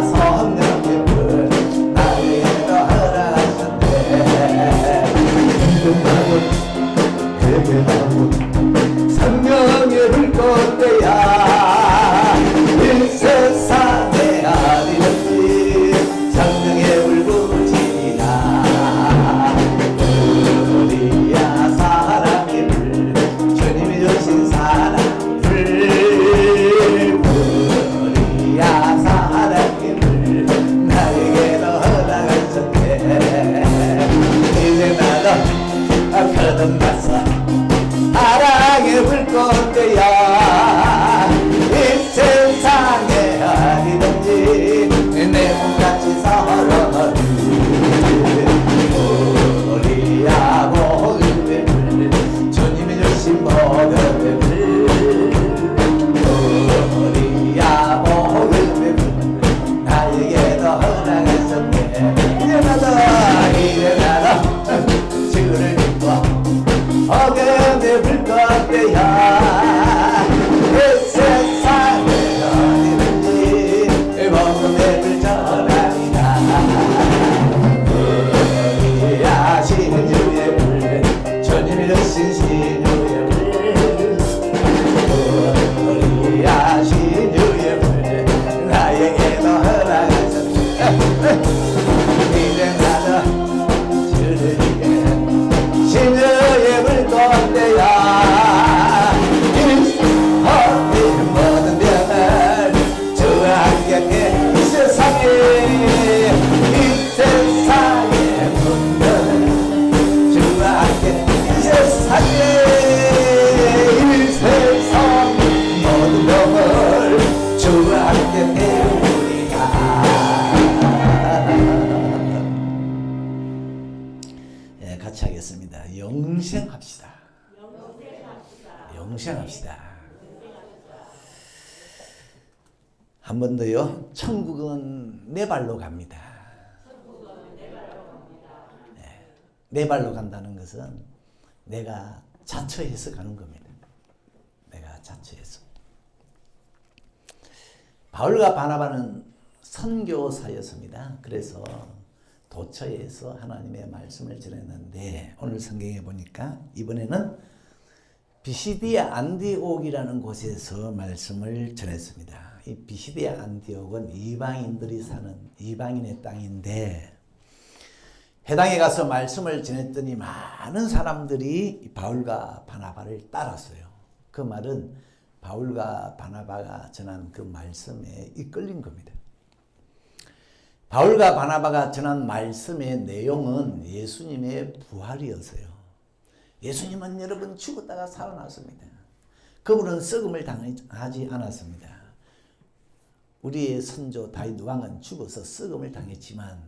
성령님을 나에게도 허락하셨네. 그게 나무 성령의 불꽃대야 이 세상에 어디든지 성령의 울부짖으라. 우리야 사랑의 불 주님이 주신 사랑의 불 우리야 사랑의 불 나에게도 허락하셨네. 이제 나도 거듭났어 사랑의 불꽃대야 이 세상에 어디든지 내 몸같이 서러리 우리야 복음의 불 주님이 주신 복음의 불 우리야 복음의 불 나에게도 허락하셨네. 이제 나도 주를 믿고 복음의 불꽃대야 이 세상에 어디든지 복음의 불 전하리라. 우리야 신주의 불 주님이 주신 신주의 불 우리야 신주의 불 나에게도 허락하셨네. 이제 나도 주를 믿게 신주의 불꽃대야 어디 모든 병을 주와 함께 이 세상에 문들을 주와 함께 이 세상에 모든 병을 주와 함께 태우리라. 예, 같이 하겠습니다. 영생합시다. 영생합시다. 한 번 더요. 천국은 내 발로 갑니다. 내 발로 간다는 것은 내가 자처해서 가는 겁니다. 내가 자처해서. 바울과 바나바는 선교사였습니다. 그래서 도처에서 하나님의 말씀을 전했는데 오늘 성경에 보니까 이번에는 비시디아 안디옥이라는 곳에서 말씀을 전했습니다. 이 비시디아 안디옥은 이방인들이 사는 이방인의 땅인데 해당에 가서 말씀을 전했더니 많은 사람들이 바울과 바나바를 따랐어요. 그 말은 바울과 바나바가 전한 그 말씀에 이끌린 겁니다. 바울과 바나바가 전한 말씀의 내용은 예수님의 부활이었어요. 예수님은 여러분 죽었다가 살아났습니다. 그분은 썩음을 당하지 않았습니다. 우리의 선조 다윗 왕은 죽어서 썩음을 당했지만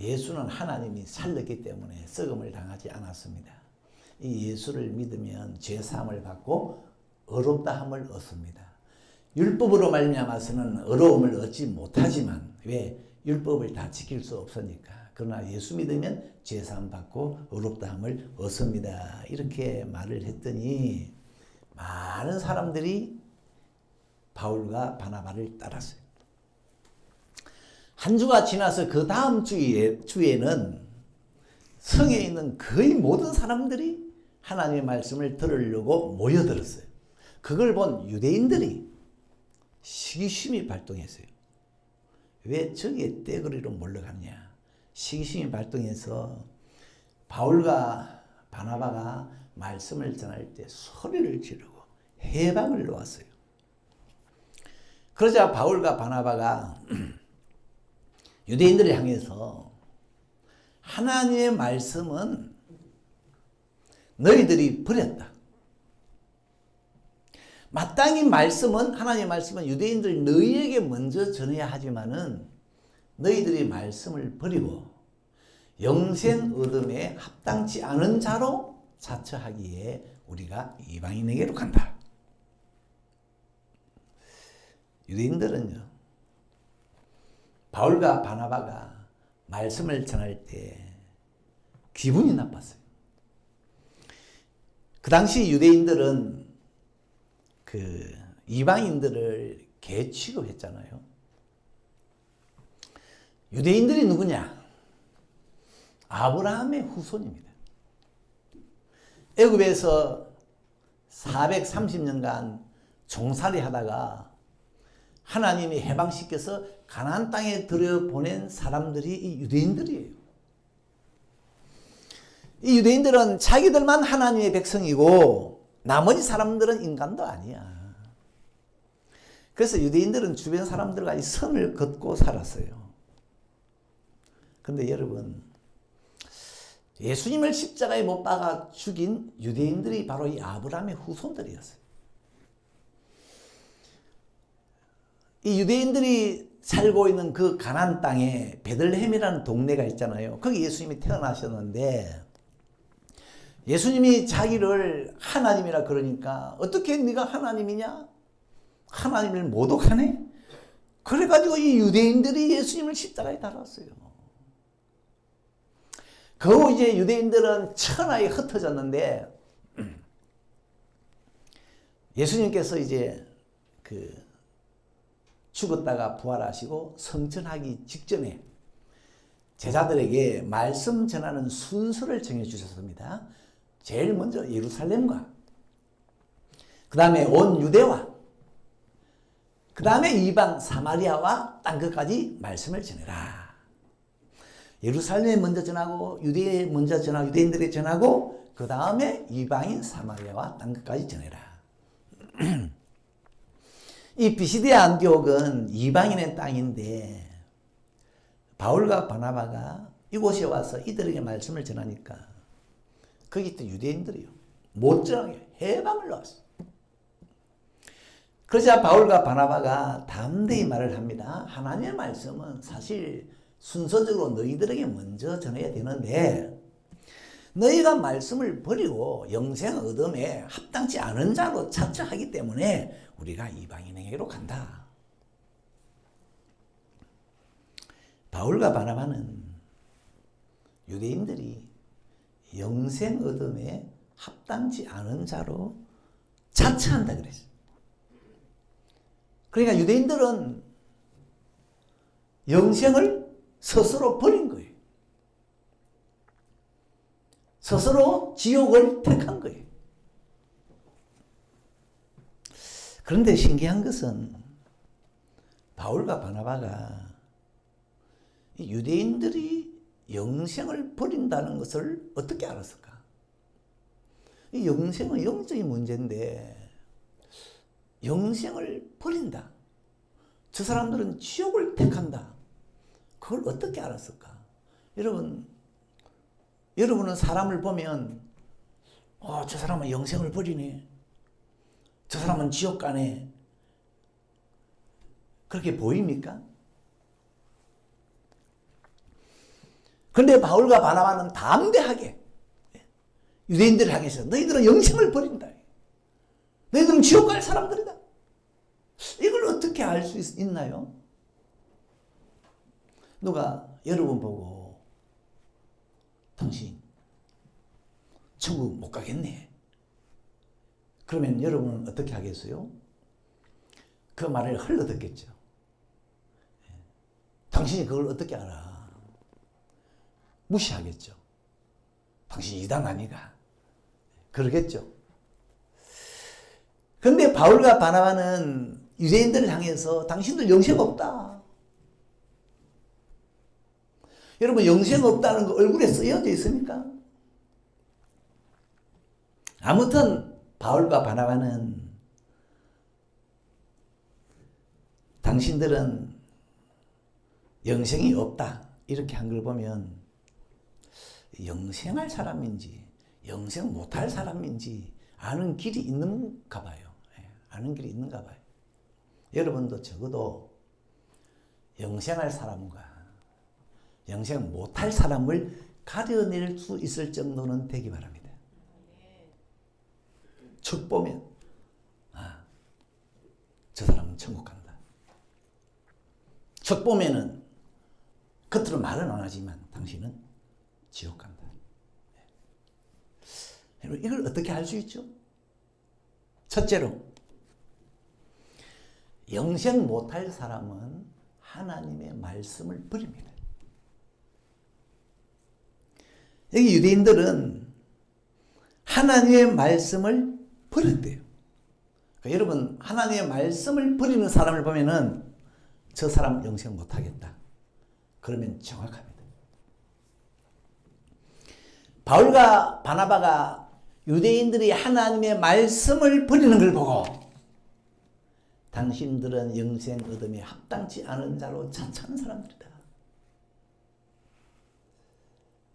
예수는 하나님이 살렸기 때문에 썩음을 당하지 않았습니다. 이 예수를 믿으면 죄사함을 받고 의롭다함을 얻습니다. 율법으로 말미암아서는 의로움을 얻지 못하지만 왜? 율법을 다 지킬 수 없으니까. 그러나 예수 믿으면 죄사함 받고 의롭다함을 얻습니다. 이렇게 말을 했더니 많은 사람들이 바울과 바나바를 따랐어요. 한 주가 지나서 그 다음 주에는 성에 있는 거의 모든 사람들이 하나님의 말씀을 들으려고 모여들었어요. 그걸 본 유대인들이 시기심이 발동했어요. 왜 저기에 떼거리로 몰려갔냐. 시기심이 발동해서 바울과 바나바가 말씀을 전할 때 소리를 지르고 해방을 놓았어요. 그러자 바울과 바나바가 유대인들을 향해서 하나님의 말씀은 너희들이 버렸다. 마땅히 하나님의 말씀은 유대인들 너희에게 먼저 전해야 하지만은 너희들이 말씀을 버리고 영생 얻음에 합당치 않은 자로 자처하기에 우리가 이방인에게로 간다. 유대인들은요, 바울과 바나바가 말씀을 전할 때 기분이 나빴어요. 그 당시 유대인들은 그 이방인들을 개 취급했잖아요. 유대인들이 누구냐? 아브라함의 후손입니다. 애굽에서 430년간 종살이 하다가 하나님이 해방시켜서 가나안 땅에 들여보낸 사람들이 이 유대인들이에요. 이 유대인들은 자기들만 하나님의 백성이고 나머지 사람들은 인간도 아니야. 그래서 유대인들은 주변 사람들과 선을 긋고 살았어요. 그런데 여러분, 예수님을 십자가에 못 박아 죽인 유대인들이 바로 이 아브라함의 후손들이었어요. 이 유대인들이 살고 있는 그 가나안 땅에 베들레헴이라는 동네가 있잖아요. 거기 예수님이 태어나셨는데 예수님이 자기를 하나님이라 그러니까 어떻게 네가 하나님이냐? 하나님을 모독하네? 그래가지고 이 유대인들이 예수님을 십자가에 달았어요. 그 후 이제 유대인들은 천하에 흩어졌는데 예수님께서 이제 죽었다가 부활하시고 성천하기 직전에 제자들에게 말씀 전하는 순서를 정해주셨습니다. 제일 먼저 예루살렘과 그 다음에 온 유대와 그 다음에 이방 사마리아와 땅끝까지 말씀을 전해라. 예루살렘에 먼저 전하고 유대에 먼저 전하고 유대인들에게 전하고 그 다음에 이방인 사마리아와 땅끝까지 전해라. 이 비시디아 안디옥은 이방인의 땅인데 바울과 바나바가 이곳에 와서 이들에게 말씀을 전하니까 거기 또 유대인들이요. 못 전하게 해방을 놓았어. 그러자 바울과 바나바가 담대히 말을 합니다. 하나님의 말씀은 사실 순서적으로 너희들에게 먼저 전해야 되는데 너희가 말씀을 버리고 영생 얻음에 합당치 않은 자로 자처하기 때문에 우리가 이방인에게로 간다. 바울과 바나바는 유대인들이 영생 얻음에 합당치 않은 자로 자처한다 그랬어요. 그러니까 유대인들은 영생을 스스로 버린 거예요. 스스로 지옥을 택한 거예요. 그런데 신기한 것은 바울과 바나바가 유대인들이 영생을 버린다는 것을 어떻게 알았을까? 이 영생은 영적인 문제인데 영생을 버린다. 저 사람들은 지옥을 택한다. 그걸 어떻게 알았을까? 여러분은 사람을 보면 저 사람은 영생을 버리네. 저 사람은 지옥 가네. 그렇게 보입니까? 그런데 바울과 바나바는 담대하게 유대인들을 향해서 너희들은 영생을 버린다. 너희들은 지옥 갈 사람들이다. 이걸 어떻게 알 수 있나요? 누가 여러분 보고 당신 천국 못 가겠네. 그러면 여러분은 어떻게 하겠어요? 그 말을 흘러듣겠죠. 당신이 그걸 어떻게 알아? 무시하겠죠. 당신 이단 아니가? 그러겠죠. 근데 바울과 바나바는 유대인들을 향해서 당신들 영생 없다. 여러분 영생 없다는 거 얼굴에 쓰여져 있습니까? 아무튼 바울과 바나바는 당신들은 영생이 없다 이렇게 한 걸 보면 영생할 사람인지 영생 못할 사람인지 아는 길이 있는가 봐요. 아는 길이 있는가 봐요. 여러분도 적어도 영생할 사람과 영생 못할 사람을 가려낼 수 있을 정도는 되기 바랍니다. 척 보면 저 사람은 천국 간다. 척 보면은 겉으로 말은 안 하지만 당신은 지옥 간다. 이걸 어떻게 알 수 있죠? 첫째로 영생 못할 사람은 하나님의 말씀을 버립니다. 여기 유대인들은 하나님의 말씀을 버렸대요. 그러니까 여러분, 하나님의 말씀을 버리는 사람을 보면은 저 사람 영생 못하겠다. 그러면 정확합니다. 바울과 바나바가 유대인들이 하나님의 말씀을 버리는 걸 보고 당신들은 영생 얻음에 합당치 않은 자로 자처한 사람들이다.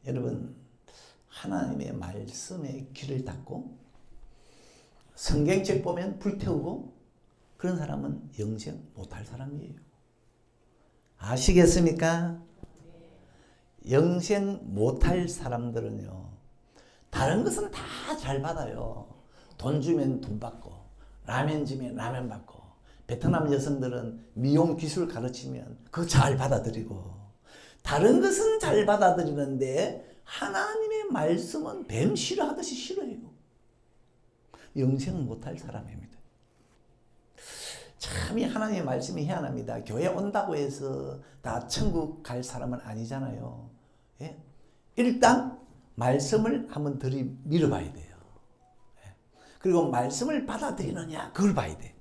여러분, 하나님의 말씀에 귀를 닫고 성경책 보면 불태우고 그런 사람은 영생 못할 사람이에요. 아시겠습니까? 영생 못할 사람들은요, 다른 것은 다 잘 받아요. 돈 주면 돈 받고, 라면 주면 라면 받고, 베트남 여성들은 미용 기술 가르치면 그거 잘 받아들이고, 다른 것은 잘 받아들이는데 하나님의 말씀은 뱀 싫어하듯이 싫어해요. 영생 못할 사람입니다. 참 이 하나님의 말씀이 희한합니다. 교회 온다고 해서 다 천국 갈 사람은 아니잖아요. 예? 일단 말씀을 한번 밀어봐야 돼요. 예? 그리고 말씀을 받아들이느냐 그걸 봐야 돼.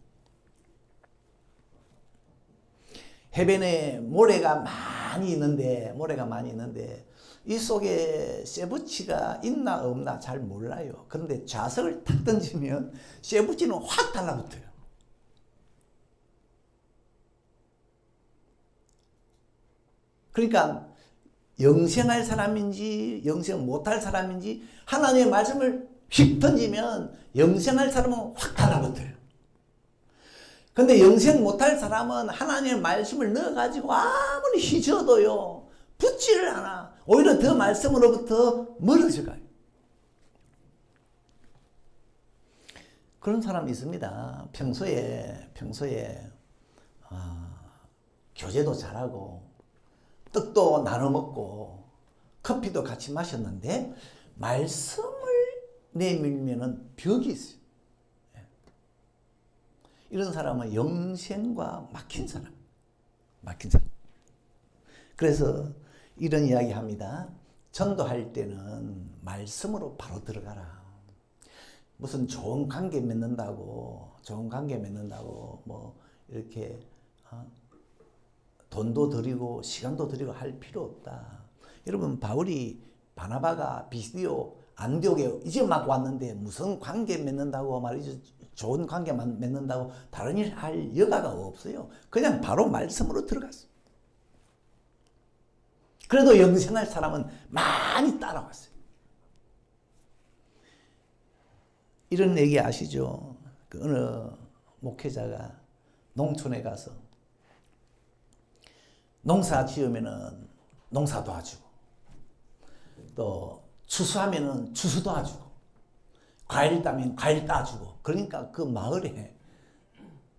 해변에 모래가 많이 있는데 이 속에 쇠붙이가 있나 없나 잘 몰라요. 그런데 자석을 탁 던지면 쇠붙이는 확 달라붙어요. 그러니까 영생할 사람인지 영생 못할 사람인지 하나님의 말씀을 휙 던지면 영생할 사람은 확 달라붙어요. 근데 영생 못할 사람은 하나님의 말씀을 넣어가지고 아무리 휘저어도요 붙지를 않아. 오히려 더 말씀으로부터 멀어져 가요. 그런 사람이 있습니다. 평소에 교제도 잘하고 떡도 나눠 먹고 커피도 같이 마셨는데 말씀을 내밀면은 벽이 있어요. 이런 사람은 영생과 막힌 사람. 그래서 이런 이야기 합니다. 전도할 때는 말씀으로 바로 들어가라. 무슨 좋은 관계 맺는다고 뭐 이렇게 돈도 드리고 시간도 드리고 할 필요 없다. 여러분, 바울이 바나바가 비스디오 안디옥에 이제 막 왔는데 무슨 관계 맺는다고 말이죠. 좋은 관계만 맺는다고 다른 일 할 여가가 없어요. 그냥 바로 말씀으로 들어갔어요. 그래도 영생할 사람은 많이 따라왔어요. 이런 얘기 아시죠? 그 어느 목회자가 농촌에 가서 농사 지으면은 농사 도와주고, 또 추수하면은 추수 도와주고, 과일 따면 과일 따주고, 그러니까 그 마을에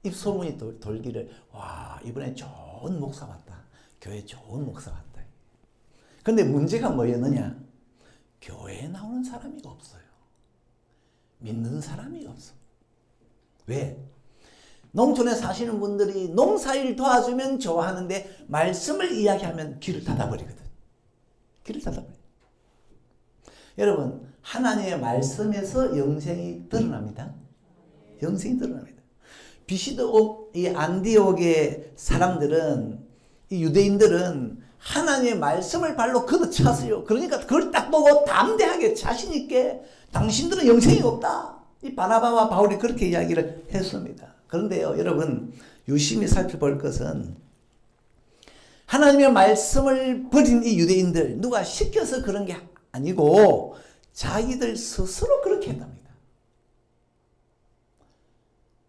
입소문이 돌기를, 와, 이번에 좋은 목사 왔다. 교회 좋은 목사 왔다. 근데 문제가 뭐였느냐? 교회에 나오는 사람이 없어요. 믿는 사람이 없어. 왜? 농촌에 사시는 분들이 농사일 도와주면 좋아하는데 말씀을 이야기하면 귀를 닫아버리거든. 귀를 닫아버려. 여러분, 하나님의 말씀에서 영생이 드러납니다. 영생이 드러납니다. 비시드옥, 이 안디옥의 사람들은, 이 유대인들은 하나님의 말씀을 발로 걷어찼어요. 그러니까 그걸 딱 보고 담대하게 자신있게 당신들은 영생이 없다. 이 바나바와 바울이 그렇게 이야기를 했습니다. 그런데요, 여러분, 유심히 살펴볼 것은 하나님의 말씀을 버린 이 유대인들, 누가 시켜서 그런 게 아니고 자기들 스스로 그렇게 했답니다.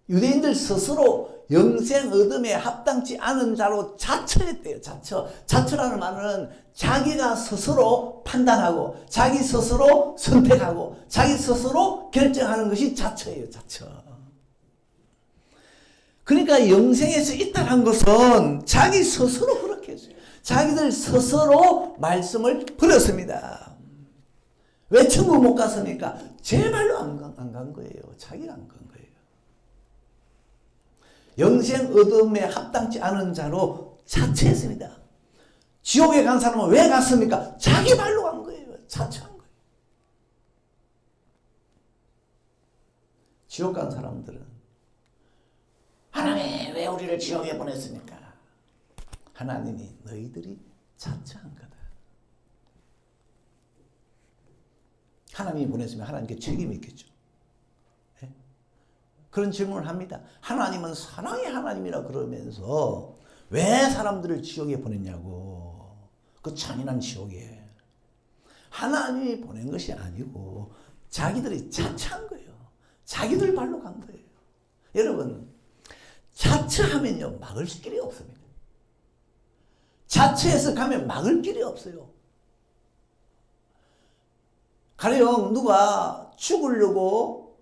유대인들 스스로 영생 얻음에 합당치 않은 자로 자처했대요. 자처라는 말은 자기가 스스로 판단하고 자기 스스로 선택하고 자기 스스로 결정하는 것이 자처예요. 자처. 그러니까 영생에서 이탈한 것은 자기 스스로 그렇게 했어요. 자기들 스스로 말씀을 버렸습니다. 왜 천국 못 갔습니까? 제 발로 안 간 거예요. 자기가 안 간 거예요. 영생 얻음에 합당치 않은 자로 자처했습니다. 지옥에 간 사람은 왜 갔습니까? 자기 발로 간 거예요. 자처한 거예요. 지옥 간 사람들은 하나님 왜 우리를 지옥에 보냈습니까? 하나님이 너희들이 자처한 거다. 하나님이 보냈으면 하나님께 책임이 있겠죠. 네? 그런 질문을 합니다. 하나님은 사랑의 하나님이라 그러면서 왜 사람들을 지옥에 보냈냐고. 그 잔인한 지옥에. 하나님이 보낸 것이 아니고 자기들이 자처한 거예요. 자기들 발로 간 거예요. 여러분, 자처하면요 막을 길이 없습니다. 자처해서 가면 막을 길이 없어요. 가령 누가 죽으려고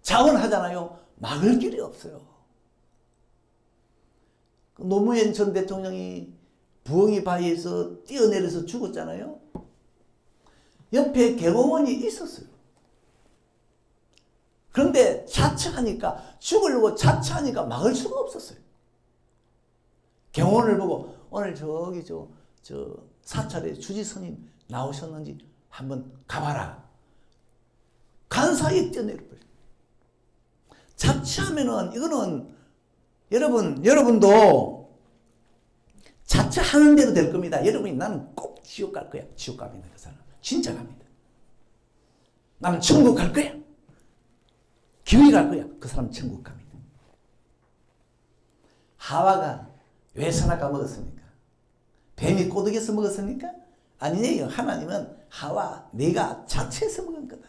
자원하잖아요. 막을 길이 없어요. 노무현 전 대통령이 부엉이 바위에서 뛰어내려서 죽었잖아요. 옆에 경호원이 있었어요. 그런데 자처하니까, 죽으려고 자처하니까 막을 수가 없었어요. 경호원을 보고 오늘 저기 저 사찰에 주지스님 나오셨는지 한번 가봐라. 간 사이에 뛰어내려버려요. 자처하면은 이거는 여러분도 자처하는 대로 될 겁니다. 여러분이 나는 꼭 지옥 갈 거야. 지옥 갑니다. 그 사람 진짜 갑니다. 나는 천국 갈 거야. 기회 갈 거야. 그 사람 천국 갑니다. 하와가 왜 선악과 먹었습니까? 뱀이 꼬드겨서 먹었습니까? 아니에요. 하나님은 하와 네가 자체해서 먹은 거다.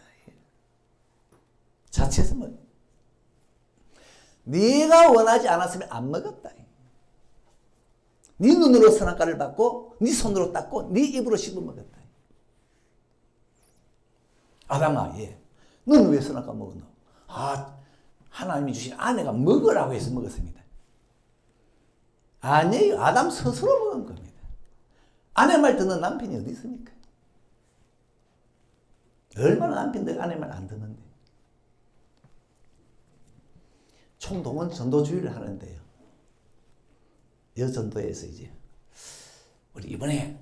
자체해서 먹은 거다. 네가 원하지 않았으면 안 먹었다. 네 눈으로 선악과를 받고 네 손으로 닦고 네 입으로 씹어 먹었다. 아담아, 너는 왜 선악과 먹었노? 하나님이 주신 아내가 먹으라고 해서 먹었습니다. 아니에요. 아담 스스로 먹은 겁니다. 아내 말 듣는 남편이 어디 있습니까? 얼마나 남편들 아내 말 안 듣는데. 총동원 전도주의를 하는데요. 여전도에서 이제 우리 이번에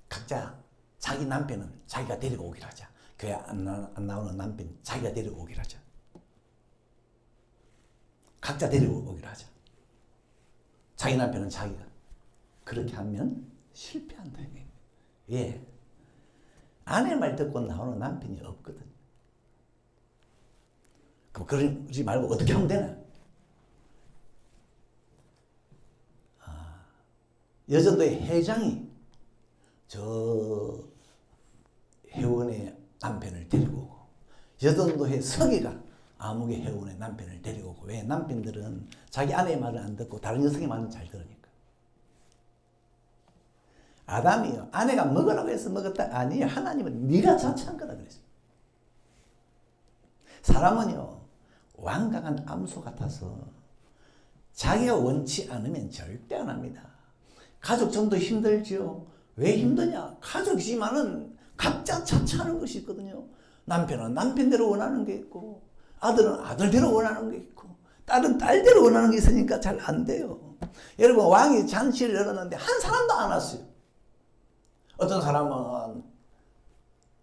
각자 자기 남편은 자기가 데리고 오기로 하자. 교회 안 나오는 남편 자기가 데리고 오기로 하자. 각자 데리고 오기로 하자. 자기 남편은 자기가. 그렇게 하면 실패한다. 아내 말 듣고 나오는 남편이 없거든. 그럼 그러지 말고 어떻게 하면 되나? 여전도의 회장이 저 회원의 남편을 데리고 오고, 여전도의 서기가 아무개 회원의 남편을 데리고 오고. 왜? 남편들은 자기 아내의 말을 안 듣고 다른 여성의 말은 잘 들으니까. 아담이요, 아내가 먹으라고 해서 먹었다? 아니에요. 하나님은 네가 자처한 거다 그랬어요. 사람은요 완강한 암소 같아서 자기가 원치 않으면 절대 안 합니다. 가족 전도 힘들죠. 왜 힘드냐? 가족이지만은 각자 자처하는 것이 있거든요. 남편은 남편대로 원하는 게 있고, 아들은 아들대로 원하는 게 있고, 딸은 딸대로 원하는 게 있으니까 잘 안 돼요. 여러분, 왕이 잔치를 열었는데 한 사람도 안 왔어요. 어떤 사람은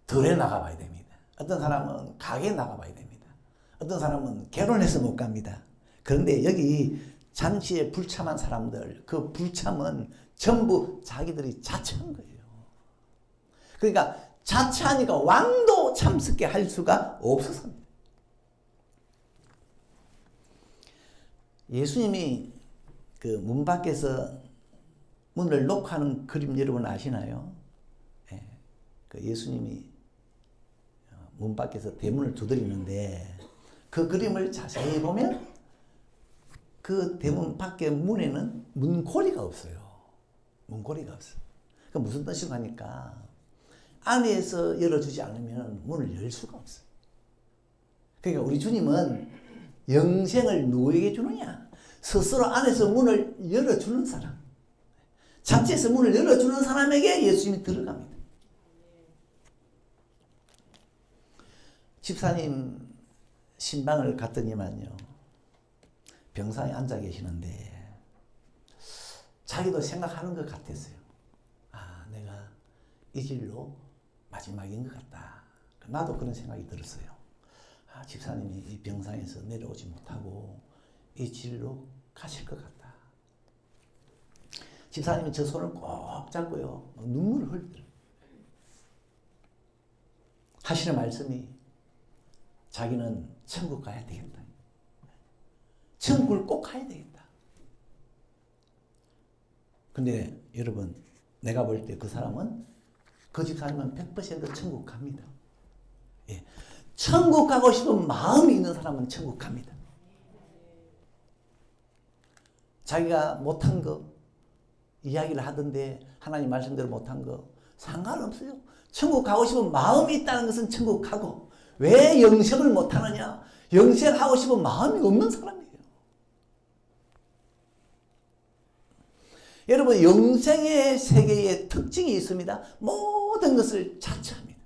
들에 나가봐야 됩니다. 어떤 사람은 가게에 나가봐야 됩니다. 어떤 사람은 결혼해서 못 갑니다. 그런데 여기 잔치에 불참한 사람들, 그 불참은 전부 자기들이 자처한 거예요. 그러니까 자처하니까 왕도 참석해 할 수가 없었습니다. 예수님이 그 문 밖에서 문을 녹화하는 그림 여러분 아시나요? 그 예수님이 문 밖에서 대문을 두드리는데 그 그림을 자세히 보면 그 대문 밖에 문에는 문고리가 없어요. 문고리가 없어요. 그 무슨 뜻이고 하니까 안에서 열어주지 않으면 문을 열 수가 없어요. 그러니까 우리 주님은 영생을 누구에게 주느냐? 스스로 안에서 문을 열어주는 사람, 자체에서 문을 열어주는 사람에게 예수님이 들어갑니다. 집사님 신방을 갔더니만요, 병상에 앉아 계시는데 자기도 생각하는 것 같았어요. 내가 이 길로 마지막인 것 같다. 나도 그런 생각이 들었어요. 집사님이 이 병상에서 내려오지 못하고 이 길로 가실 것 같다. 집사님이 저 손을 꼭 잡고요. 눈물을 흘리더라고요. 하시는 말씀이 자기는 천국 가야 되겠다. 천국을 꼭 가야 되겠다. 근데 여러분, 내가 볼 때 그 사람은, 그 집사님은 100% 천국 갑니다. 예. 천국 가고 싶은 마음이 있는 사람은 천국 갑니다. 자기가 못한 거 이야기를 하던데 하나님 말씀대로 못한 거 상관없어요. 천국 가고 싶은 마음이 있다는 것은 천국 가고, 왜 영생을 못하느냐? 영생하고 싶은 마음이 없는 사람이에요. 여러분, 영생의 세계에 특징이 있습니다. 모든 것을 자처합니다.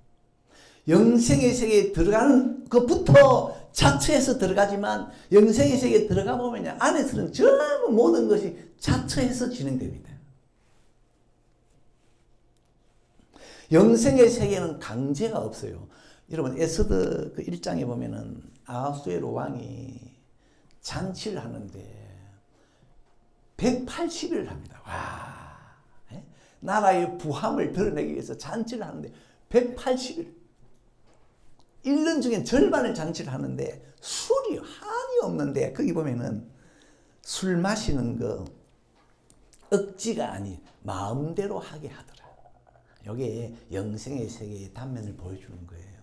영생의 세계에 들어가는 것부터 자처해서 들어가지만, 영생의 세계에 들어가 보면 안에서는 전부 모든 것이 자처해서 진행됩니다. 영생의 세계는 강제가 없어요. 여러분, 에스더 그 1장에 보면은 아하수에로 왕이 잔치를 하는데 180일을 합니다. 와, 나라의 부함을 드러내기 위해서 잔치를 하는데 180일. 1년 중에 절반을 잔치를 하는데 술이 한이 없는데, 거기 보면은 술 마시는 거 억지가 아닌 마음대로 하게 하더라. 이게 영생의 세계의 단면을 보여주는 거예요.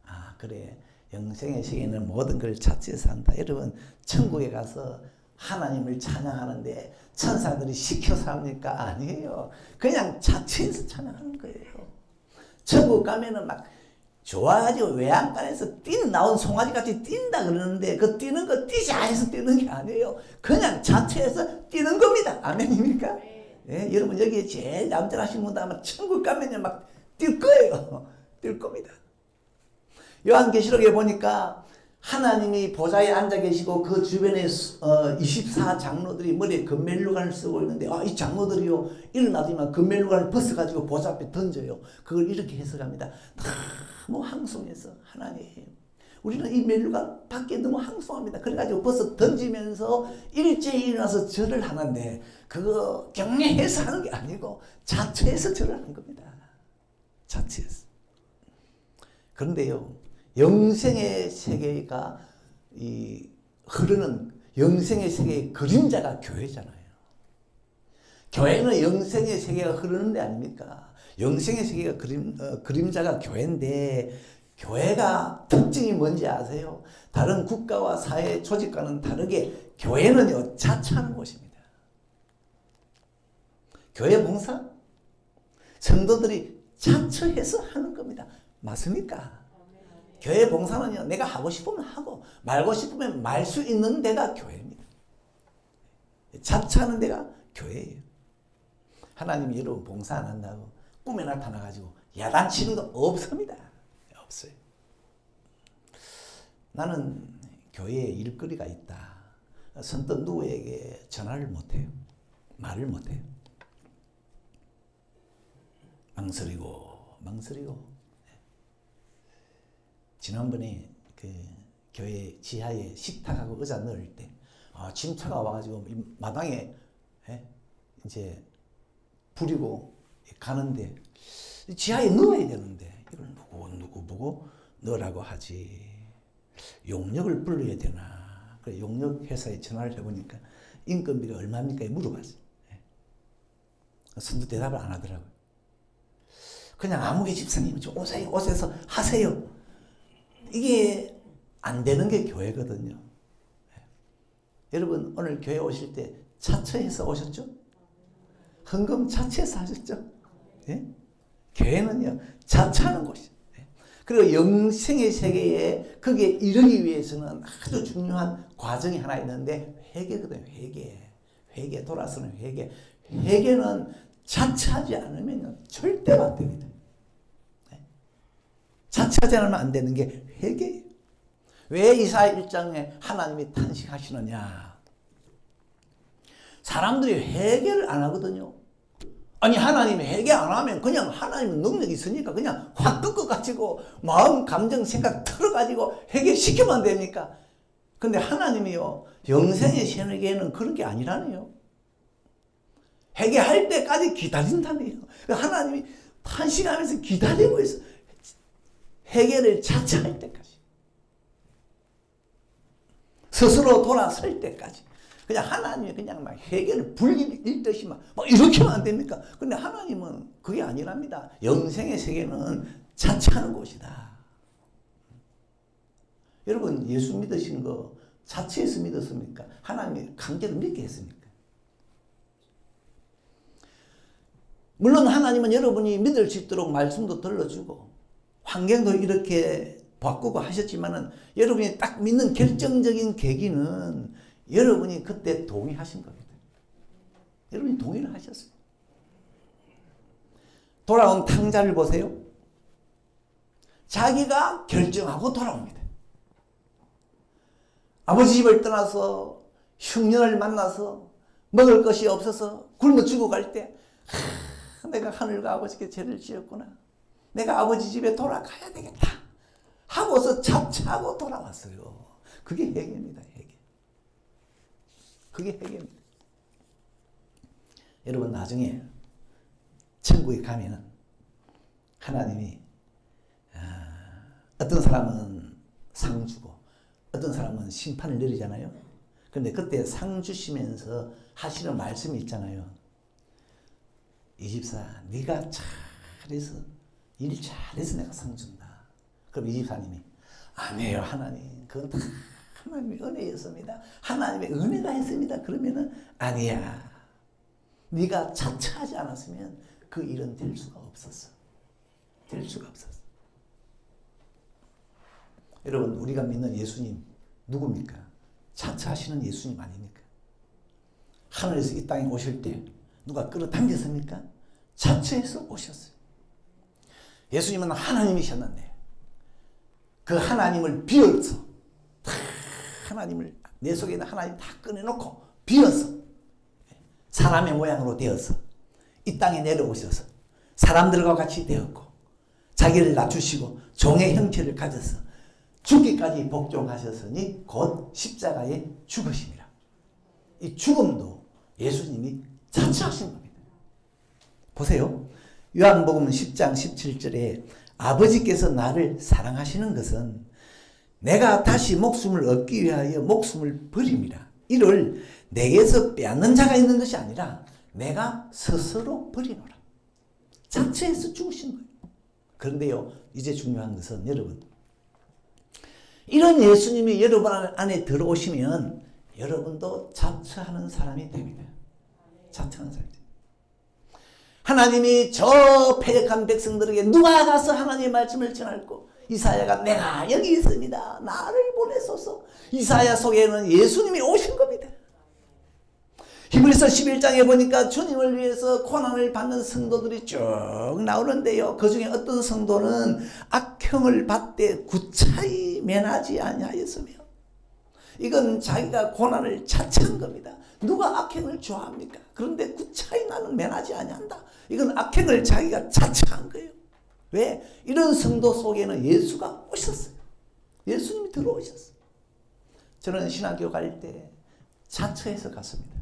아, 그래. 영생의 세계는 모든 걸 자체해서 한다. 여러분, 천국에 가서 하나님을 찬양하는데 천사들이 시켜서 합니까? 아니에요. 그냥 자체해서 찬양하는 거예요. 천국 가면은 막 좋아가지고 외양간에서 나온 송아지같이 뛴다 그러는데, 그 뛰는 거 뛰자 해서 뛰는 게 아니에요. 그냥 자체해서 뛰는 겁니다. 아멘입니까? 예, 여러분, 여기에 제일 남자라신 분도 아마 천국 가면 막 뛸 거예요. 뛸 겁니다. 요한계시록에 보니까 하나님이 보좌에 앉아 계시고 그 주변에 24장로들이 머리에 금멜루간을 쓰고 있는데, 이 장로들이요, 일어나더니만 금멜루간을 벗어가지고 보좌 앞에 던져요. 그걸 이렇게 해석합니다. 너무 항송해서, 하나님, 우리는 이 멜루간 밖에 너무 항송합니다. 그래가지고 벗어 던지면서 일제히 일어나서 절을 하는데, 그거 경례해서 하는 게 아니고 자처해서 절을 하는 겁니다. 자처해서. 그런데요, 영생의 세계가 흐르는 영생의 세계의 그림자가 교회잖아요. 교회는 영생의 세계가 흐르는 데 아닙니까? 영생의 세계가 그림자가 교회인데, 교회가 특징이 뭔지 아세요? 다른 국가와 사회 조직과는 다르게 교회는요, 자처하는 곳입니다. 교회 봉사? 성도들이 자처해서 하는 겁니다. 맞습니까? 교회 봉사는요, 내가 하고 싶으면 하고 말고 싶으면 말 수 있는 데가 교회입니다. 자처하는 데가 교회예요. 하나님이 여러분 봉사 안 한다고 꿈에 나타나가지고 야단치는 거 없습니다. 없어요. 나는 교회에 일거리가 있다. 선뜻 누구에게 전화를 못해요. 말을 못해요. 망설이고. 지난번에 그 교회 지하에 식탁하고 의자 넣을 때, 짐차가 와가지고 마당에 이제 부리고 가는데, 지하에 넣어야 되는데 이걸 누구 보고 넣으라고 하지. 용역을 불러야 되나. 그래, 용역 회사에 전화를 해보니까 인건비가 얼마입니까? 물어봤어요. 선도 대답을 안 하더라고요. 그냥 아무개 집사님 좀 오셔서 하세요. 이게 안 되는 게 교회거든요. 여러분, 오늘 교회 오실 때 자처해서 오셨죠? 헌금 자처해서 하셨죠? 예? 교회는요, 자처하는 곳이죠. 그리고 영생의 세계에 거기에 이르기 위해서는 아주 중요한 과정이 하나 있는데, 회개거든요. 회개, 돌아서는 회개. 회개는 자처하지 않으면 절대 안 됩니다. 자처하지 않으면 안 되는 게 회개예요. 왜 이사야 1장에 하나님이 탄식하시느냐? 사람들이 회개를 안 하거든요. 아니 하나님이 회개 안 하면 그냥 하나님은 능력이 있으니까 그냥 확 꺾어가지고 마음 감정 생각 틀어가지고 회개시키면 됩니까? 근데 하나님이요 영생의 세계에는 그런 게 아니라네요. 회개할 때까지 기다린다네요. 하나님이 탄식하면서 기다리고 있어. 회개를 자처할 때까지. 스스로 돌아설 때까지. 그냥 하나님이 그냥 막 회개를 불길 읽듯이 막 이렇게 하면 안 됩니까? 근데 하나님은 그게 아니랍니다. 영생의 세계는 자처하는 곳이다. 여러분 예수 믿으신 거 자처해서 믿었습니까? 하나님이 강제로 믿게 했습니까? 물론 하나님은 여러분이 믿을 수 있도록 말씀도 들려주고 환경도 이렇게 바꾸고 하셨지만은 여러분이 딱 믿는 결정적인 계기는 여러분이 그때 동의하신 겁니다. 여러분이 동의를 하셨어요. 돌아온 탕자를 보세요. 자기가 결정하고 돌아옵니다. 아버지 집을 떠나서 흉년을 만나서 먹을 것이 없어서 굶어 죽어갈 때 내가 하늘과 아버지께 죄를 지었구나. 내가 아버지 집에 돌아가야 되겠다. 하고서 자처하고 돌아왔어요. 그게 회개입니다. 회개. 그게 회개입니다. 여러분 나중에 천국에 가면은 하나님이 어떤 사람은 상 주고 어떤 사람은 심판을 내리잖아요. 그런데 그때 상 주시면서 하시는 말씀이 있잖아요. 이 집사 네가 잘해서 일 잘해서 내가 상 준다. 그럼 이 집사님이 아니에요 하나님. 그건 다 하나님의 은혜였습니다. 하나님의 은혜가 했습니다. 그러면은 아니야. 네가 자처하지 않았으면 그 일은 될 수가 없었어. 될 수가 없었어. 여러분 우리가 믿는 예수님 누굽니까? 자처하시는 예수님 아닙니까? 하늘에서 이 땅에 오실 때 누가 끌어당겼습니까? 자처해서 오셨어요. 예수님은 하나님이셨는데 그 하나님을 비워서 하나님을 내 속에 있는 하나님 다 꺼내놓고 비워서 사람의 모양으로 되어서 이 땅에 내려오셔서 사람들과 같이 되었고 자기를 낮추시고 종의 형체를 가져서 죽기까지 복종하셨으니 곧 십자가에 죽으심이라. 이 죽음도 예수님이 자처하신 겁니다. 보세요. 요한복음 10장 17절에 아버지께서 나를 사랑하시는 것은 내가 다시 목숨을 얻기 위하여 목숨을 버림이라. 이를 내게서 빼앗는 자가 있는 것이 아니라 내가 스스로 버리노라. 자처해서 죽으신 거예요. 그런데요, 이제 중요한 것은 여러분, 이런 예수님이 여러분 안에 들어오시면 여러분도 자처하는 사람이 됩니다. 자처하는 사람이 됩니다. 하나님이 저 패역한 백성들에게 누가 가서 하나님의 말씀을 전할고, 이사야가 내가 여기 있습니다. 나를 보내소서. 이사야 속에는 예수님이 오신 겁니다. 히브리서 11장에 보니까 주님을 위해서 고난을 받는 성도들이 쭉 나오는데요. 그 중에 어떤 성도는 악형을 받되 구차히 면하지 아니하였으며, 이건 자기가 고난을 자처한 겁니다. 누가 악행을 좋아합니까? 그런데 구차히 나는 면하지 아니한다. 이건 악행을 자기가 자처한 거예요. 왜? 이런 성도 속에는 예수가 오셨어요. 예수님이 들어오셨어요. 저는 신학교 갈 때 자처해서 갔습니다.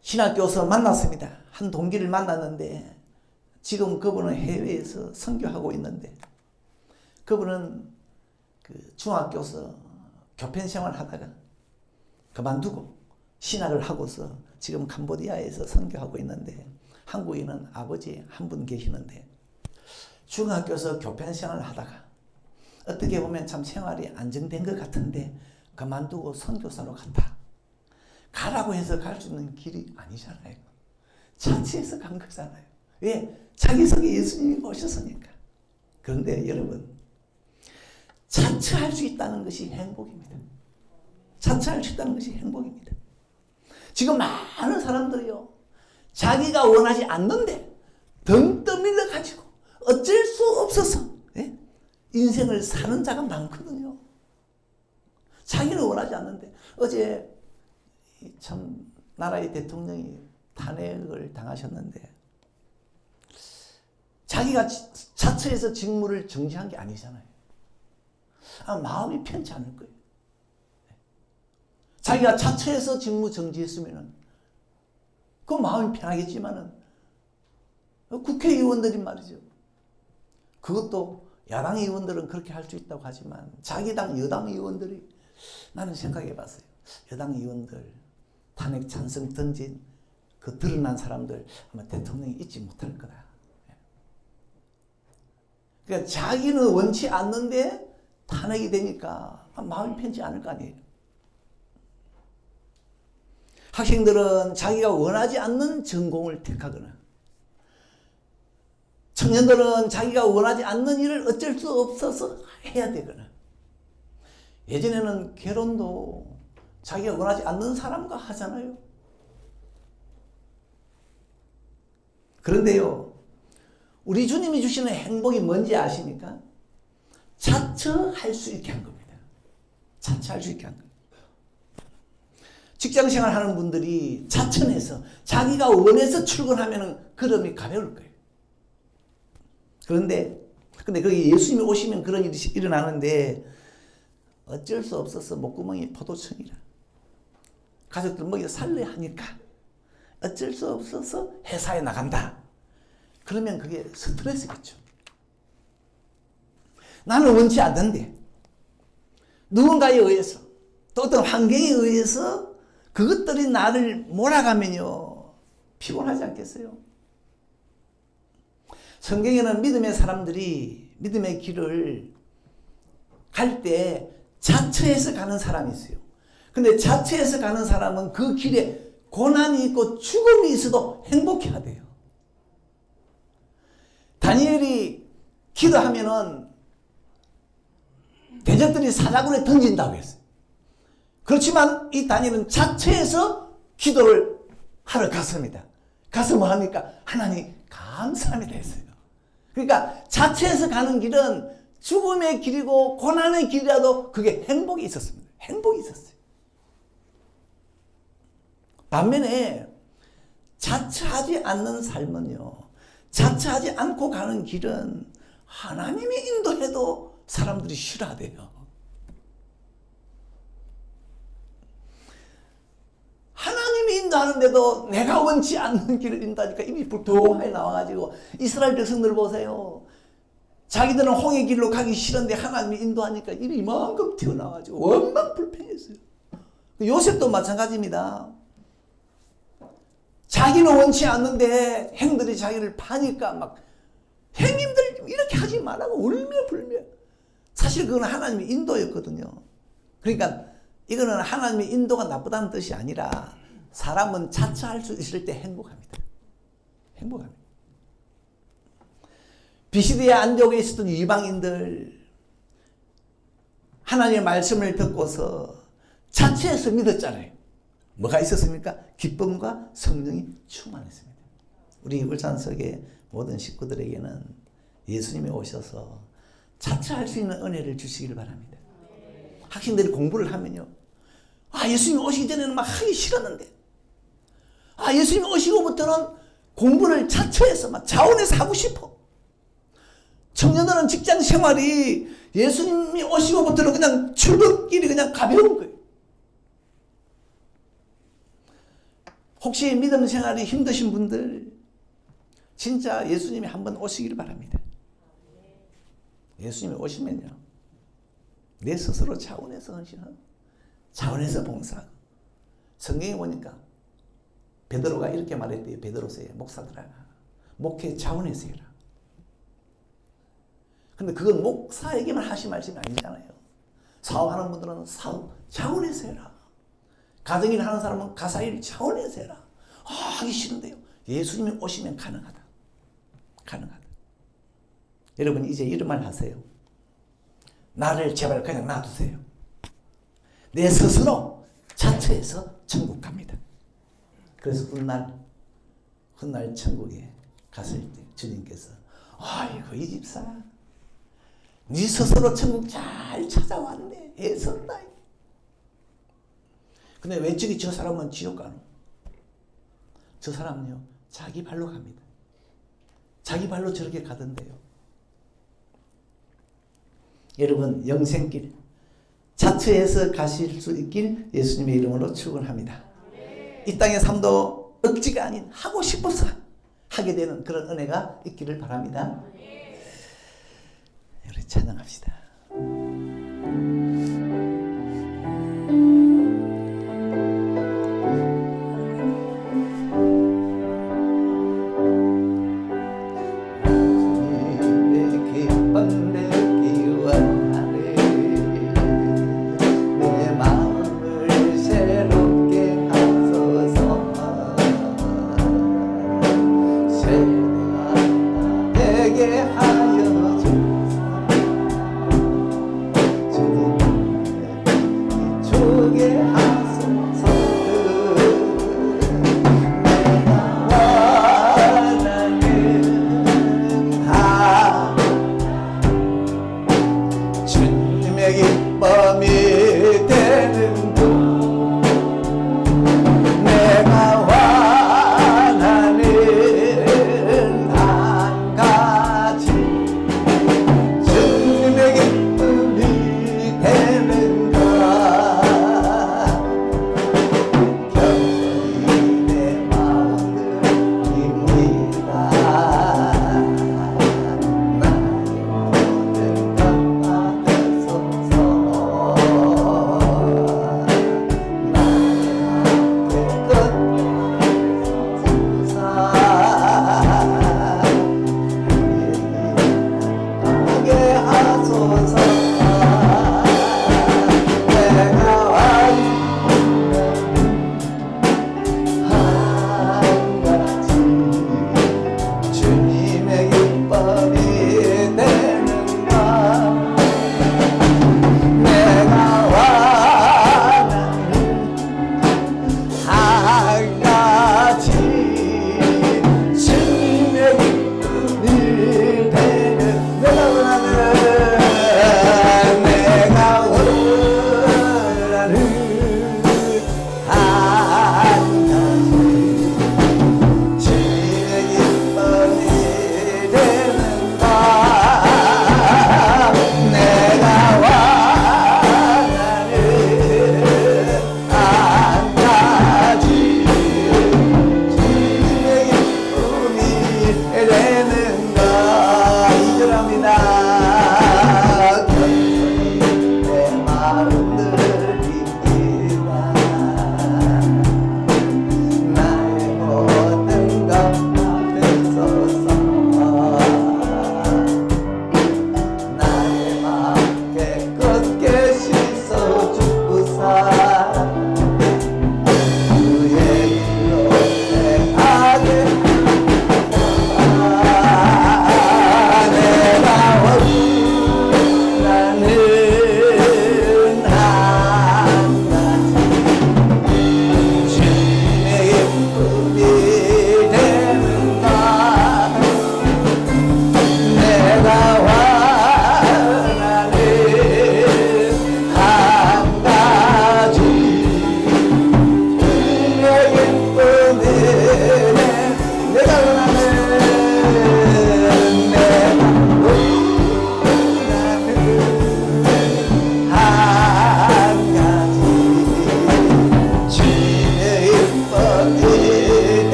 신학교에서 만났습니다. 한 동기를 만났는데 지금 그분은 해외에서 선교하고 있는데, 그분은 그 중학교에서 교편 생활 하다가 그만두고 신학을 하고서 지금 캄보디아에서 선교하고 있는데, 한국에는 아버지 한 분 계시는데 중학교에서 교편 생활을 하다가 어떻게 보면 참 생활이 안정된 것 같은데 그만두고 선교사로 갔다. 가라고 해서 갈 수 있는 길이 아니잖아요. 자취해서 간 거잖아요. 왜? 자기 속에 예수님이 오셨으니까. 그런데 여러분, 자처할 수 있다는 것이 행복입니다. 자처할 수 있다는 것이 행복입니다. 지금 많은 사람들이요, 자기가 원하지 않는데 등 떠밀려 가지고 어쩔 수 없어서 인생을 사는 자가 많거든요. 자기는 원하지 않는데, 어제 참 나라의 대통령이 탄핵을 당하셨는데 자기가 자처해서 직무를 정지한 게 아니잖아요. 마음이 편치 않을 거예요. 자기가 자처해서 직무 정지했으면 그 마음이 편하겠지만은 국회의원들이 말이죠. 그것도 야당 의원들은 그렇게 할 수 있다고 하지만 자기 당 여당 의원들이 나는 생각해 봤어요. 여당 의원들 탄핵 찬성 던진 그 드러난 사람들 아마 대통령이 잊지 못할 거다. 그러니까 자기는 원치 않는데 탄핵이 되니까 마음이 편치 않을 거 아니에요. 학생들은 자기가 원하지 않는 전공을 택하거나 청년들은 자기가 원하지 않는 일을 어쩔 수 없어서 해야 되거나 예전에는 결혼도 자기가 원하지 않는 사람과 하잖아요. 그런데요, 우리 주님이 주시는 행복이 뭔지 아십니까? 자처할 수 있게 한 겁니다. 자처할 수 있게 한 겁니다. 직장생활 하는 분들이 자처해서 자기가 원해서 출근하면 걸음이 가벼울 거예요. 근데 거기 예수님이 오시면 그런 일이 일어나는데 어쩔 수 없어서 목구멍이 포도청이라 가족들 먹여 살려야 하니까 어쩔 수 없어서 회사에 나간다. 그러면 그게 스트레스겠죠. 나는 원치 않는데 누군가에 의해서 또 어떤 환경에 의해서 그것들이 나를 몰아가면요 피곤하지 않겠어요? 성경에는 믿음의 사람들이 믿음의 길을 갈 때 자처해서 가는 사람이 있어요. 근데 자처해서 가는 사람은 그 길에 고난이 있고 죽음이 있어도 행복해야 돼요. 다니엘이 기도하면은 대적들이 사자굴에 던진다고 했어요. 그렇지만 이 다니엘은 자처해서 기도를 하러 갔습니다. 가서 뭐 합니까? 하나님 감사합니다 했어요. 그러니까 자처해서 가는 길은 죽음의 길이고 고난의 길이라도 그게 행복이 있었습니다. 행복이 있었어요. 반면에 자처하지 않는 삶은요, 자처하지 않고 가는 길은 하나님이 인도해도 사람들이 싫어하대요. 하나님이 인도하는데도 내가 원치 않는 길을 인도하니까 입이 불통하게 나와가지고 이스라엘 백성들 보세요. 자기들은 홍해 길로 가기 싫은데 하나님이 인도하니까 입이 이만큼 튀어나와가지고 원망 불평했어요. 요셉도 마찬가지입니다. 자기는 원치 않는데 행들이 자기를 파니까 막 형님들 이렇게 하지 말라고 울며 불며. 사실 그건 하나님의 인도였거든요. 그러니까 이거는 하나님의 인도가 나쁘다는 뜻이 아니라 사람은 자처할 수 있을 때 행복합니다. 행복합니다. 비시디아 안디옥에 있었던 이방인들 하나님의 말씀을 듣고서 자처해서 믿었잖아요. 뭐가 있었습니까? 기쁨과 성령이 충만했습니다. 우리 울산석의 모든 식구들에게는 예수님이 오셔서 자처할 수 있는 은혜를 주시기를 바랍니다. 학생들이 공부를 하면요, 예수님이 오시기 전에는 막 하기 싫었는데 예수님이 오시고부터는 공부를 자처해서 막 자원해서 하고 싶어. 청년들은 직장 생활이 예수님이 오시고부터는 그냥 출근길이 그냥 가벼운 거예요. 혹시 믿음 생활이 힘드신 분들 진짜 예수님이 한번 오시기를 바랍니다. 예수님이 오시면요, 내 스스로 자원해서 헌신하고 자원해서 봉사하고. 성경에 보니까 베드로가 이렇게 말했대요. 베드로서에 목사들아, 목회 자원해서 해라. 근데 그건 목사에게만 하신 말씀이 아니잖아요. 사업하는 분들은 사업 자원해서 해라. 가정일 하는 사람은 가사일 자원해서 해라. 하기 싫은데요. 예수님이 오시면 가능하다. 가능하다. 여러분 이제 이런 말 하세요. 나를 제발 그냥 놔두세요. 내 스스로 자처해서 천국 갑니다. 그래서 훗날 천국에 갔을 때 주님께서 아이고 이 집사 네 스스로 천국 잘 찾아왔네. 애썼다. 근데 왜 저기 저 사람은 지옥 가노? 저 사람은요 자기 발로 갑니다. 자기 발로 저렇게 가던데요. 여러분 영생길 자처해서 가실 수 있길 예수님의 이름으로 축원합니다. 이 땅의 삶도 억지가 아닌 하고 싶어서 하게 되는 그런 은혜가 있기를 바랍니다. 우리 찬양합시다. 되게